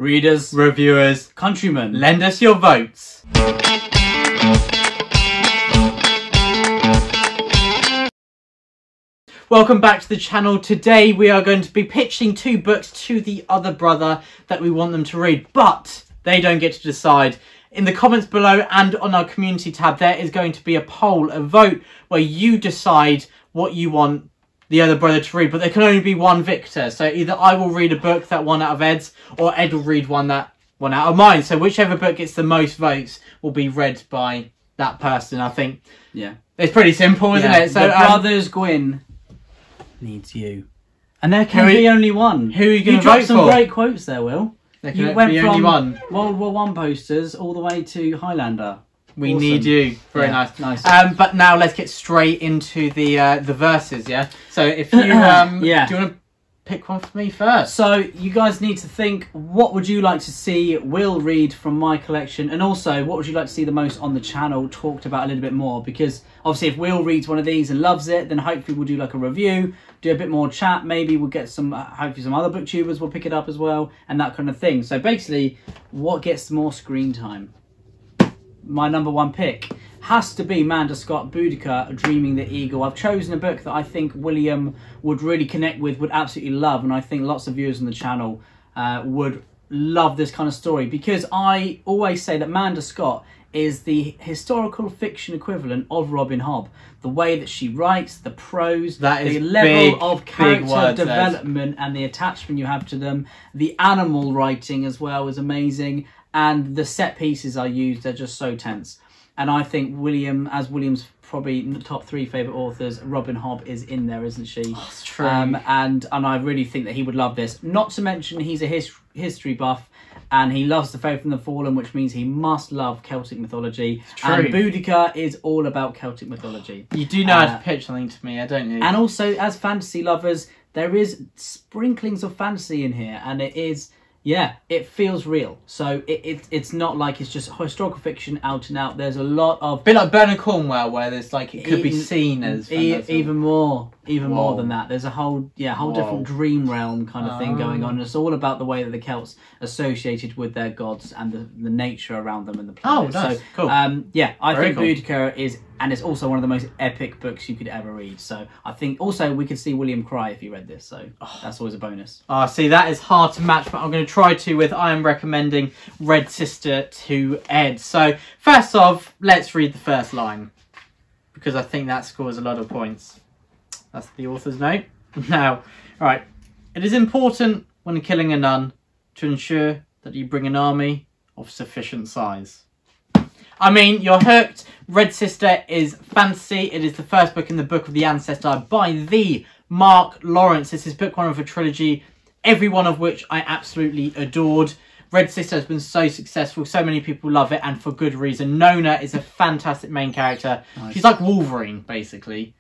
readers, reviewers, countrymen, lend us your votes. Welcome back to the channel. Today we are going to be pitching 2 books to the other brother that we want them to read, but they don't get to decide. In the comments below and on our community tab, there is going to be a poll, a vote, where you decide what you want the other brother to read, but there can only be one victor. So either I will read a book that won out of Ed's, or Ed will read one that won out of mine. So whichever book gets the most votes will be read by that person, I think. Yeah. It's pretty simple, isn't it? So the Brothers Gwynne needs you. And there can Who be only one. Who are you going to vote dropped for? some great quotes there, Will. There You can went be from only one. World War One posters all the way to Highlander. We Awesome. need you. Very Yeah, nice. nice. But now let's get straight into the verses, yeah? So if you, Yeah. do you want to pick one for me first? So you guys need to think, what would you like to see Will read from my collection? And also, what would you like to see the most on the channel talked about a little bit more? Because obviously if Will reads one of these and loves it, then hopefully we'll do like a review, do a bit more chat. Maybe we'll get some, hopefully some other booktubers will pick it up as well, and that kind of thing. So basically, what gets more screen time? My number 1 pick has to be Manda Scott, Boudica, Dreaming the Eagle. I've chosen a book that I think William would really connect with, would absolutely love, and I think lots of viewers on the channel would love this kind of story, because I always say that Manda Scott is the historical fiction equivalent of Robin Hobb. The way that she writes, the prose, the level of character development and the attachment you have to them, the animal writing as well is amazing, and the set pieces are used, they're just so tense. And I think William's probably top 3 favourite authors, Robin Hobb is in there, isn't she? Oh, that's true. And I really think that he would love this. Not to mention he's a history buff, and he loves the Faith and the Fallen, which means he must love Celtic mythology. And Boudica is all about Celtic mythology. You do know how to pitch something to me, don't you? And also, as fantasy lovers, there is sprinklings of fantasy in here, and it is... yeah, it feels real. So it's not like it's just historical fiction out and out. There's a lot of... a bit like Bernard Cornwell, where there's like, it could be seen as... even more than that. There's a whole different dream realm kind of thing going on. It's all about the way that the Celts associated with their gods and the nature around them and the planet. Oh, nice. So, cool. I Very think cool. Boudica is... and it's also one of the most epic books you could ever read. So I think also we could see William cry if he read this. So that's always a bonus. Oh, see, that is hard to match, but I'm going to try to with I am recommending Red Sister to Ed. So first off, let's read the first line, because I think that scores a lot of points. That's the author's note. Now, right, it is important when killing a nun to ensure that you bring an army of sufficient size. I mean, you're hooked. Red Sister is fantasy. It is the first book in the Book of the Ancestor by the Mark Lawrence. This is book 1 of a trilogy, every one of which I absolutely adored. Red Sister has been so successful. So many people love it, and for good reason. Nona is a fantastic main character. Nice. She's like Wolverine, basically,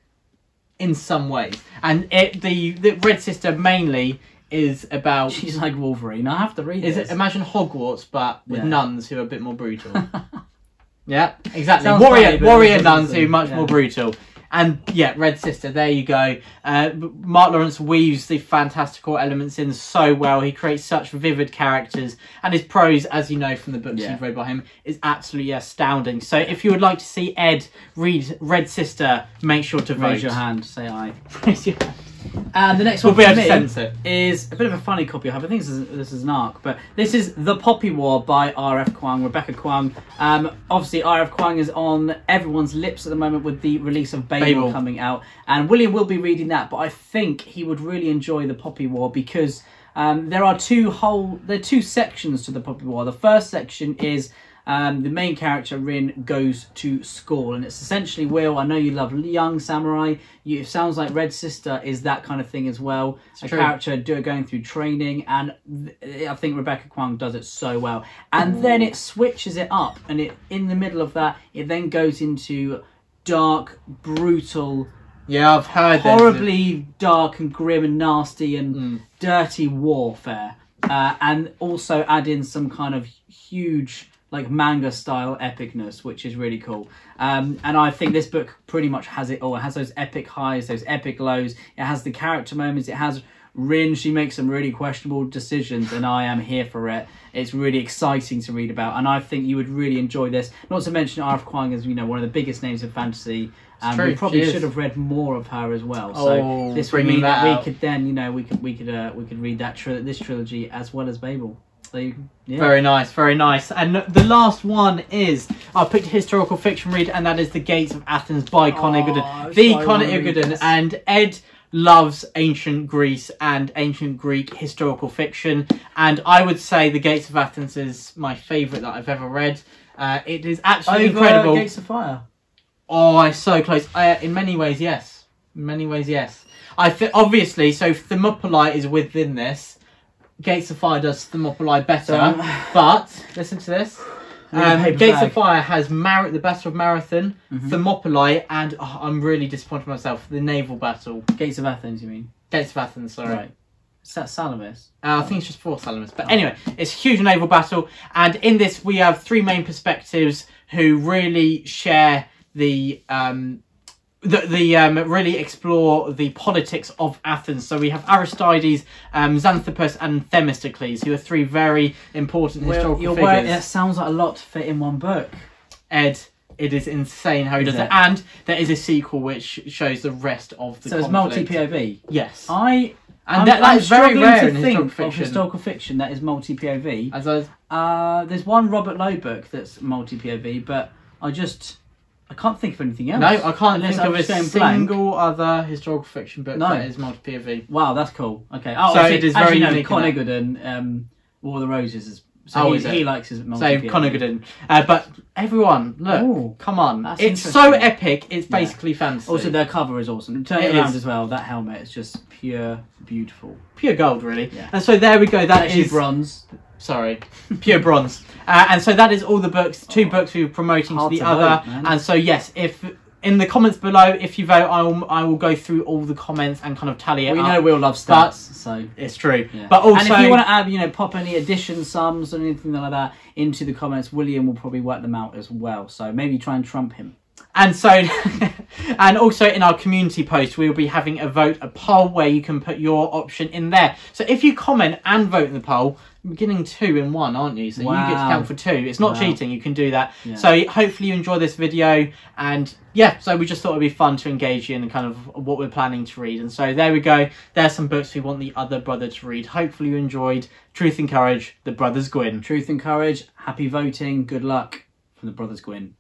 in some ways. And the Red Sister mainly is about... she's like Wolverine. I have to read this. Imagine Hogwarts, but with nuns who are a bit more brutal. Yeah, exactly. Sounds Warrior funny, nuns who are much more brutal. And yeah, Red Sister, there you go. Mark Lawrence weaves the fantastical elements in so well. He creates such vivid characters. And his prose, as you know from the books you've read by him, is absolutely astounding. So if you would like to see Ed read Red Sister, make sure to vote. Raise your hand, say aye. Raise your hand. And the next one We'll be for able to me sense it. is a bit of a funny copy I have. I think this is an arc, but this is The Poppy War by Rf Quang, Rebecca Quang. Obviously, Rf Quang is on everyone's lips at the moment with the release of Babel coming out, and William will be reading that, but I think he would really enjoy The Poppy War because there are two sections to The Poppy War. The first section is the main character, Rin, goes to school, and it's essentially, Will, I know you love young samurai. It sounds like Red Sister is that kind of thing as well. It's a character going through training, and I think Rebecca Quang does it so well. And then it switches it up, and in the middle of that, it then goes into dark, brutal... yeah, I've heard horribly dark and grim and nasty and dirty warfare. And also add in some kind of huge... like manga style epicness, which is really cool. And I think this book pretty much has it all. It has those epic highs, those epic lows. It has the character moments. It has Rin, she makes some really questionable decisions, and I am here for it. It's really exciting to read about, and I think you would really enjoy this. Not to mention Rf Quang is, one of the biggest names in fantasy. And we probably should have read more of her as well. So this would mean that we could then, we could read this trilogy as well as Babel. So, yeah. Very nice, very nice. And the last one is, I picked a historical fiction read, and that is The Gates of Athens by Conor Gooden. The Conor Gooden. And Ed loves ancient Greece and ancient Greek historical fiction. And I would say The Gates of Athens is my favourite that I've ever read. It is absolutely incredible. Gates of Fire. Oh, it's so close. In many ways, yes. In many ways, yes. Obviously, so Thermopylae is within this. Gates of Fire does Thermopylae better. But, listen to this. Gates of Fire has the Battle of Marathon, Thermopylae, and I'm really disappointed in myself, the naval battle. Gates of Athens, you mean? Gates of Athens, sorry. Right. Is that Salamis? I think it's just for Salamis. But anyway, it's a huge naval battle. And in this, we have three main perspectives who really share really explore the politics of Athens. So we have Aristides, Xanthippus, and Themistocles, who are three very important historical figures. That sounds like a lot to fit in one book. Ed, it is insane how he does it. And there is a sequel which shows the rest of the conflict. So it's multi-POV? Yes. That is very rare in historical fiction. That is multi-POV. There's one Robert Lowe book that's multi-POV, but I can't think of anything else. No, I can't think of a single other historical fiction book that is multi-POV. Wow, that's cool. Okay. So it is very unique. Conor Gooden, War of the Roses is... So he likes his multi-POV. So Conor Gooden. But everyone, look, come on. It's so epic, it's basically fantasy. Also, their cover is awesome. Turn it around as well. That helmet is just pure, beautiful. Pure gold, really. Yeah. And so there we go. That is bronze. Sorry, pure bronze. And so that is all the books, two books we were promoting to the other. And so yes, if in the comments below, if you vote, I will go through all the comments and kind of tally it up. We know Will loves stats, so it's true. Yeah. But also, and if you want to add, pop any addition sums or anything like that into the comments, William will probably work them out as well. So maybe try and trump him. And so, and also in our community post, we will be having a poll where you can put your option in there. So if you comment and vote in the poll, you're getting 2 in 1, aren't you? So you get to count for 2. It's not cheating, you can do that. Yeah. So hopefully you enjoy this video. And yeah, so we just thought it'd be fun to engage you in kind of what we're planning to read. And so there we go. There's some books we want the other brother to read. Hopefully you enjoyed Truth and Courage, the Brothers Gwynne. Truth and Courage, happy voting, good luck from the Brothers Gwynne.